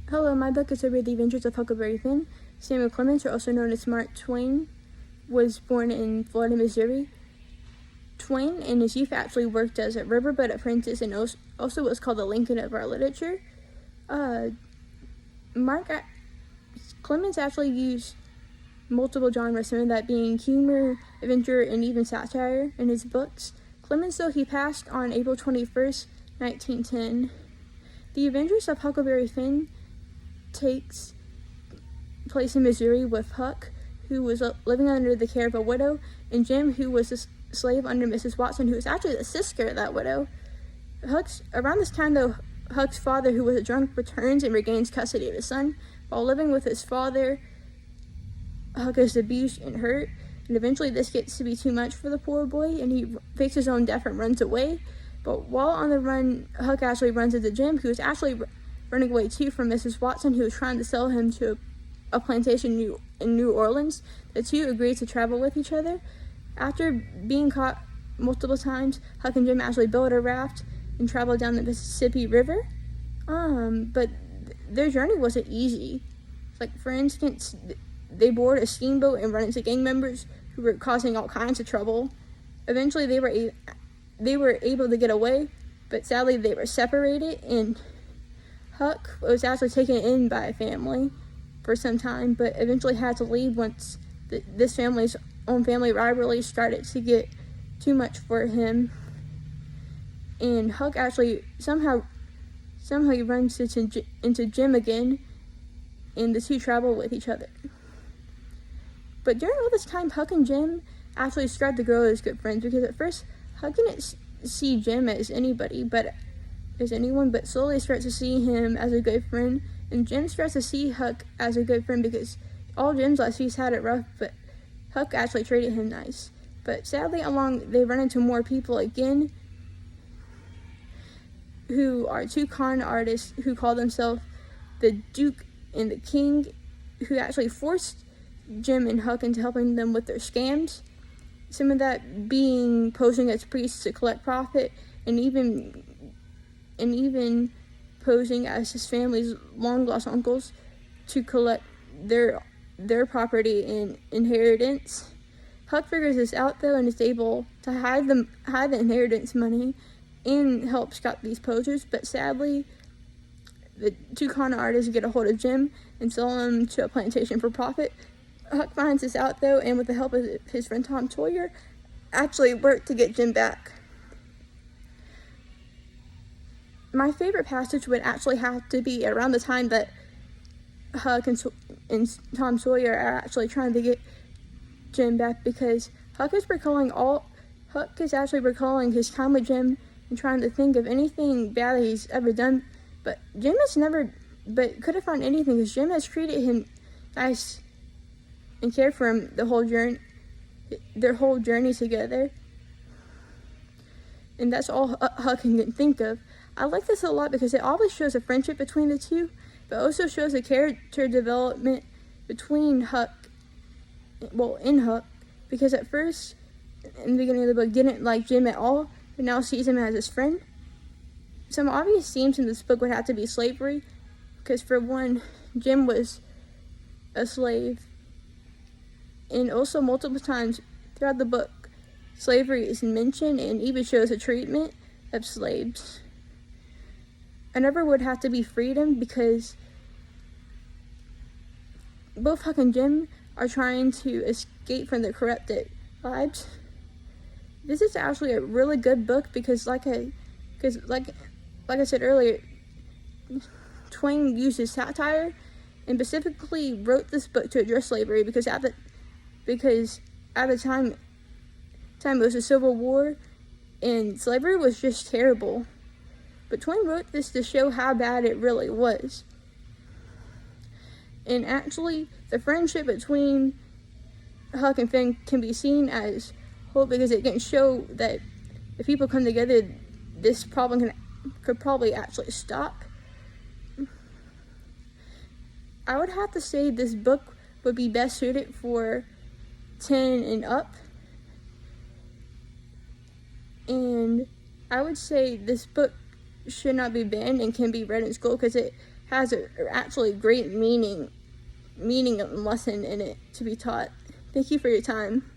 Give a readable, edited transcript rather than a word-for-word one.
Hello, my book is about the adventures of Huckleberry Finn. Samuel Clemens, or also known as Mark Twain, was born in Florida, Missouri. Twain in his youth actually worked as a riverboat apprentice and also was called the Lincoln of our literature. Clemens actually used multiple genres, some of that being humor, adventure, and even satire in his books. Clemens, though, he passed on April 21st, 1910. The Adventures of Huckleberry Finn takes place in Missouri with Huck, who was living under the care of a widow, and Jim, who was a slave under Mrs. Watson, who was actually the sister of that widow. Around this time, though, Huck's father, who was a drunk, returns and regains custody of his son. While living with his father, Huck is abused and hurt, and eventually this gets to be too much for the poor boy, and he fakes his own death and runs away. But while on the run, Huck actually runs into Jim, who is actually running away too from Mrs. Watson, who was trying to sell him to a plantation in New Orleans. The two agree to travel with each other. After being caught multiple times, Huck and Jim actually build a raft and travel down the Mississippi River. But their journey wasn't easy. Like, for instance, they board a steamboat and run into gang members who were causing all kinds of trouble. Eventually, they were able to get away, but sadly, they were separated, and Huck was actually taken in by a family for some time, but eventually had to leave once this family's own family rivalry started to get too much for him. And Huck actually somehow he runs into Jim again, and the two travel with each other. But during all this time, Huck and Jim actually start to grow as good friends, because at first Huck didn't see Jim as anyone, but slowly starts to see him as a good friend, and Jim starts to see Huck as a good friend because all Jim's life he's had it rough, but Huck actually treated him nice. But sadly, they run into more people again, who are two con artists who call themselves the Duke and the King, who actually forced Jim and Huck into helping them with their scams. Some of that being posing as priests to collect profit, and even posing as his family's long-lost uncles to collect their property and inheritance. Huck figures this out, though, and is able to hide the inheritance money and help stop these posers, but sadly, the two con artists get a hold of Jim and sell him to a plantation for profit. Huck finds this out, though, and with the help of his friend Tom Sawyer, actually worked to get Jim back. My favorite passage would actually have to be around the time that Huck and Tom Sawyer are actually trying to get Jim back, because Huck is actually recalling his time with Jim and trying to think of anything bad that he's ever done, but Jim couldn't find anything, because Jim has treated him nice and cared for him their whole journey together. And that's all Huck can think of. I like this a lot because it always shows a friendship between the two, but also shows a character development between in Huck, because at first, in the beginning of the book, didn't like Jim at all, but now sees him as his friend. Some obvious themes in this book would have to be slavery, because for one, Jim was a slave, and also multiple times throughout the book, slavery is mentioned and even shows a treatment of slaves. Another would have to be freedom, because both Huck and Jim are trying to escape from their corrupted lives. This is actually a really good book because, like I said earlier, Twain uses satire and specifically wrote this book to address slavery, because at the time it was a Civil War and slavery was just terrible. But Twain wrote this to show how bad it really was. And actually, the friendship between Huck and Finn can be seen as hope, because it can show that if people come together, this problem could probably actually stop. I would have to say this book would be best suited for 10 and up. And I would say this book should not be banned and can be read in school, because it has a actually great meaning and lesson in it to be taught. Thank you for your time.